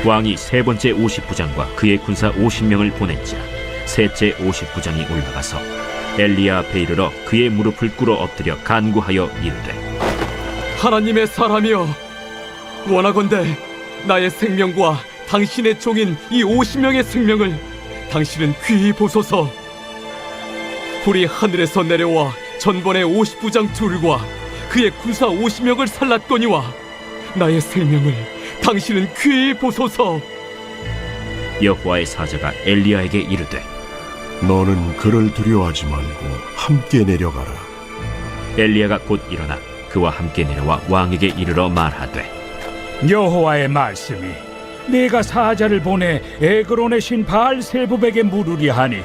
왕이 세 번째 50부장과 그의 군사 50명을 보낸지라 셋째 50부장이 올라가서 엘리야 앞에 이르러 그의 무릎을 꿇어 엎드려 간구하여 이르되, 하나님의 사람이여, 원하건대 나의 생명과 당신의 종인 이 50명의 생명을 당신은 귀히 보소서. 불이 하늘에서 내려와 전번의 50부장 둘과 그의 군사 50명을 살랐거니와 나의 생명을 당신은 귀히 보소서. 여호와의 사자가 엘리야에게 이르되, 너는 그를 두려워하지 말고 함께 내려가라. 엘리야가 곧 일어나 그와 함께 내려와 왕에게 이르러 말하되, 여호와의 말씀이 내가 사자를 보내 에그론의 신 바알세부백에 물으려 하니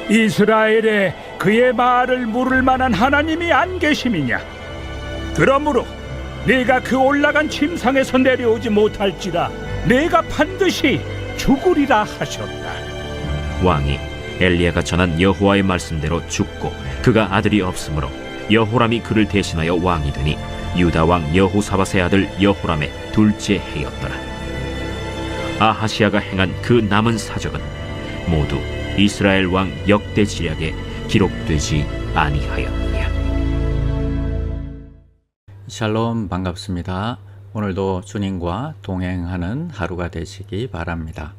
이스라엘에 그의 말을 물을 만한 하나님이 안 계심이냐? 그러므로 내가 그 올라간 침상에서 내려오지 못할지라 내가 반드시 죽으리라 하셨다. 왕이 엘리야가 전한 여호와의 말씀대로 죽고 그가 아들이 없으므로 여호람이 그를 대신하여 왕이 되니 유다 왕 여호사밧의 아들 여호람의 둘째 해였더라. 아하시야가 행한 그 남은 사적은 모두 이스라엘 왕 역대 지략에 기록되지 아니하였느냐. 샬롬, 반갑습니다. 오늘도 주님과 동행하는 하루가 되시기 바랍니다.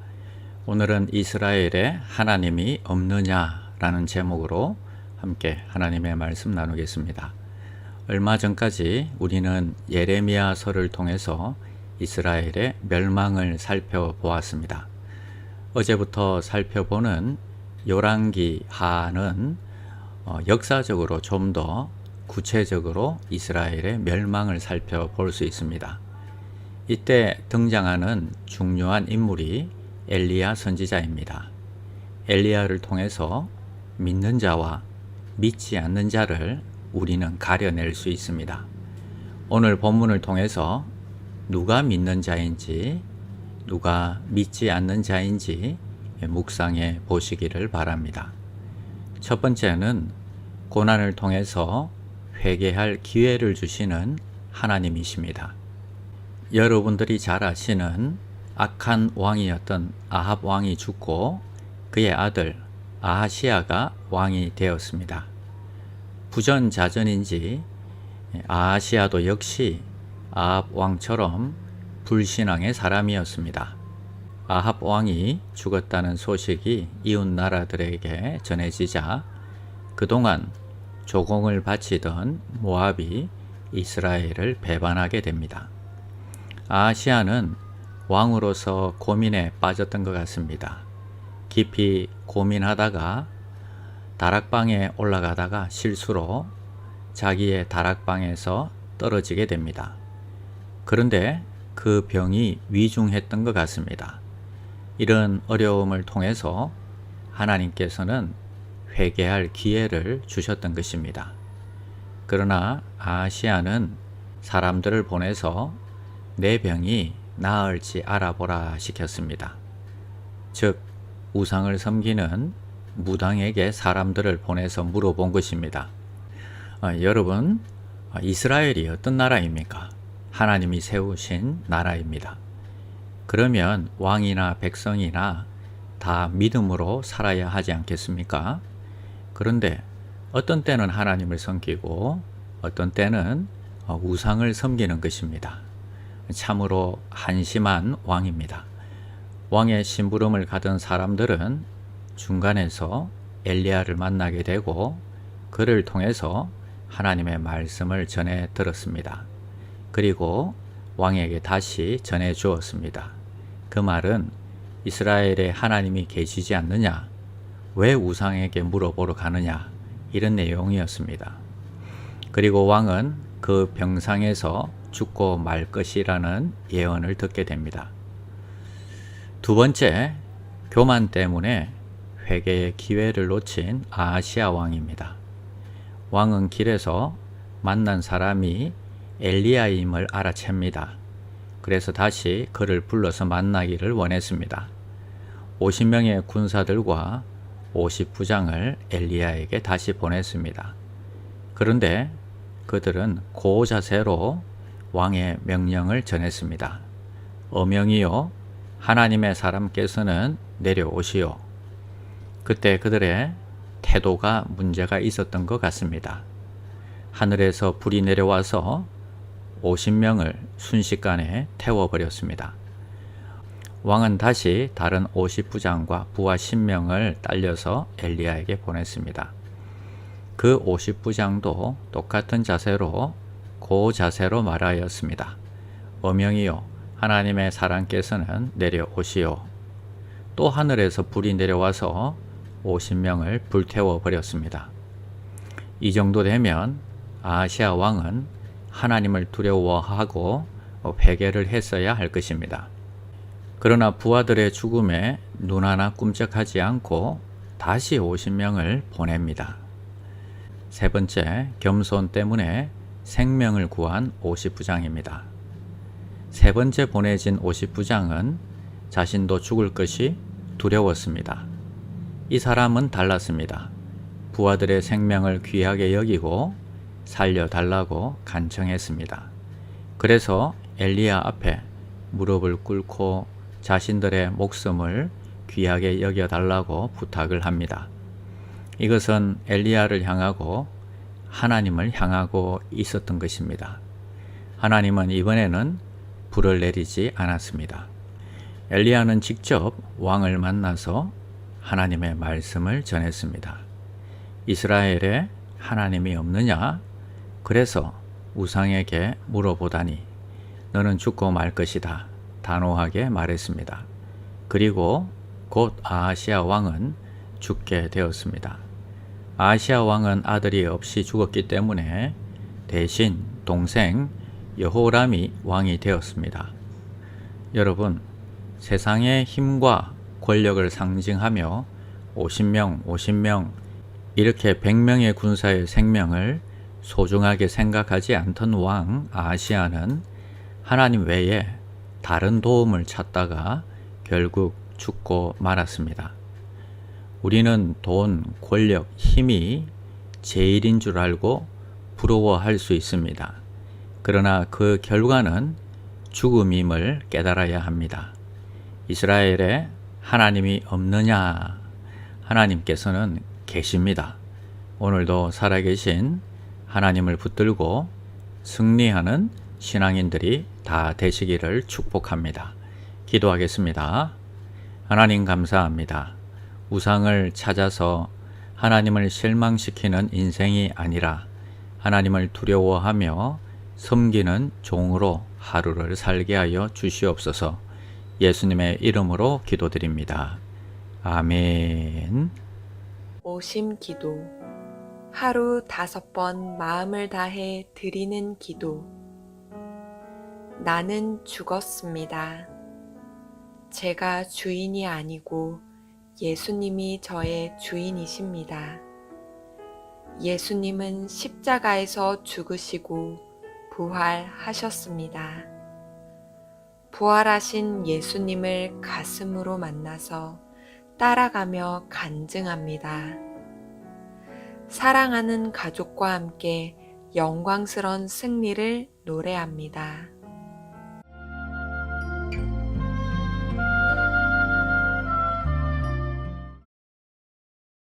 오늘은 이스라엘에 하나님이 없느냐라는 제목으로 함께 하나님의 말씀 나누겠습니다. 얼마 전까지 우리는 예레미야서를 통해서 이스라엘의 멸망을 살펴보았습니다. 어제부터 살펴보는 열왕기 하는 역사적으로 좀 더 구체적으로 이스라엘의 멸망을 살펴볼 수 있습니다. 이때 등장하는 중요한 인물이 엘리야 선지자입니다. 엘리야를 통해서 믿는 자와 믿지 않는 자를 우리는 가려낼 수 있습니다. 오늘 본문을 통해서 누가 믿는 자인지 누가 믿지 않는 자인지 묵상해 보시기를 바랍니다. 첫 번째는 고난을 통해서 회개할 기회를 주시는 하나님이십니다. 여러분들이 잘 아시는 악한 왕이었던 아합 왕이 죽고 그의 아들 아하시야가 왕이 되었습니다. 부전자전인지 아하시야도 역시 아합 왕처럼 불신앙의 사람이었습니다. 아합 왕이 죽었다는 소식이 이웃 나라들에게 전해지자 그동안 조공을 바치던 모압이 이스라엘을 배반하게 됩니다. 아하시야는 왕으로서 고민에 빠졌던 것 같습니다. 깊이 고민하다가 다락방에 올라가다가 실수로 자기의 다락방에서 떨어지게 됩니다. 그런데 그 병이 위중했던 것 같습니다. 이런 어려움을 통해서 하나님께서는 회개할 기회를 주셨던 것입니다. 그러나 아하시야는 사람들을 보내서 내 병이 나을지 알아보라 시켰습니다. 즉 우상을 섬기는 무당에게 사람들을 보내서 물어본 것입니다. 여러분, 이스라엘이 어떤 나라입니까? 하나님이 세우신 나라입니다. 그러면 왕이나 백성이나 다 믿음으로 살아야 하지 않겠습니까? 그런데 어떤 때는 하나님을 섬기고 어떤 때는 우상을 섬기는 것입니다. 참으로 한심한 왕입니다. 왕의 심부름을 가던 사람들은 중간에서 엘리야를 만나게 되고 그를 통해서 하나님의 말씀을 전해 들었습니다. 그리고 왕에게 다시 전해 주었습니다. 그 말은 이스라엘에 하나님이 계시지 않느냐? 왜 우상에게 물어보러 가느냐? 이런 내용이었습니다. 그리고 왕은 그 병상에서 죽고 말 것이라는 예언을 듣게 됩니다. 두 번째, 교만 때문에 회개의 기회를 놓친 아하시야 왕입니다. 왕은 길에서 만난 사람이 엘리야임을 알아챕니다. 그래서 다시 그를 불러서 만나기를 원했습니다. 50명의 군사들과 50부장을 엘리야에게 다시 보냈습니다. 그런데 그들은 고자세로 왕의 명령을 전했습니다. 어명이요, 하나님의 사람께서는 내려오시오. 그때 그들의 태도가 문제가 있었던 것 같습니다. 하늘에서 불이 내려와서 50명을 순식간에 태워버렸습니다. 왕은 다시 다른 50부장과 부하 10명을 딸려서 엘리야에게 보냈습니다. 그 50부장도 똑같은 자세로 고자세로 말하였습니다. 어명이요, 하나님의 사랑께서는 내려오시오. 또 하늘에서 불이 내려와서 50명을 불태워 버렸습니다. 이 정도 되면 아하시아 왕은 하나님을 두려워하고 회개를 했어야 할 것입니다. 그러나 부하들의 죽음에 눈 하나 꿈쩍하지 않고 다시 50명을 보냅니다. 세 번째, 겸손 때문에 생명을 구한 50부장입니다. 세 번째 보내진 50부장은 자신도 죽을 것이 두려웠습니다. 이 사람은 달랐습니다. 부하들의 생명을 귀하게 여기고 살려달라고 간청했습니다. 그래서 엘리야 앞에 무릎을 꿇고 자신들의 목숨을 귀하게 여겨달라고 부탁을 합니다. 이것은 엘리야를 향하고 하나님을 향하고 있었던 것입니다. 하나님은 이번에는 불을 내리지 않았습니다. 엘리야는 직접 왕을 만나서 하나님의 말씀을 전했습니다. 이스라엘에 하나님이 없느냐? 그래서 우상에게 물어보다니 너는 죽고 말 것이다. 단호하게 말했습니다. 그리고 곧 아하시아 왕은 죽게 되었습니다. 아하시아 왕은 아들이 없이 죽었기 때문에 대신 동생 여호람이 왕이 되었습니다. 여러분, 세상의 힘과 권력을 상징하며 50명 이렇게 100명의 군사의 생명을 소중하게 생각하지 않던 왕 아하시아는 하나님 외에 다른 도움을 찾다가 결국 죽고 말았습니다. 우리는 돈, 권력, 힘이 제일인 줄 알고 부러워할 수 있습니다. 그러나 그 결과는 죽음임을 깨달아야 합니다. 이스라엘에 하나님이 없느냐? 하나님께서는 계십니다. 오늘도 살아계신 하나님을 붙들고 승리하는 신앙인들이 다 되시기를 축복합니다. 기도하겠습니다. 하나님 감사합니다. 우상을 찾아서 하나님을 실망시키는 인생이 아니라 하나님을 두려워하며 섬기는 종으로 하루를 살게 하여 주시옵소서. 예수님의 이름으로 기도드립니다. 아멘. 오심 기도. 하루 5번 마음을 다해 드리는 기도. 나는 죽었습니다. 제가 주인이 아니고 예수님이 저의 주인이십니다. 예수님은 십자가에서 죽으시고 부활하셨습니다. 부활하신 예수님을 가슴으로 만나서 따라가며 간증합니다. 사랑하는 가족과 함께 영광스러운 승리를 노래합니다.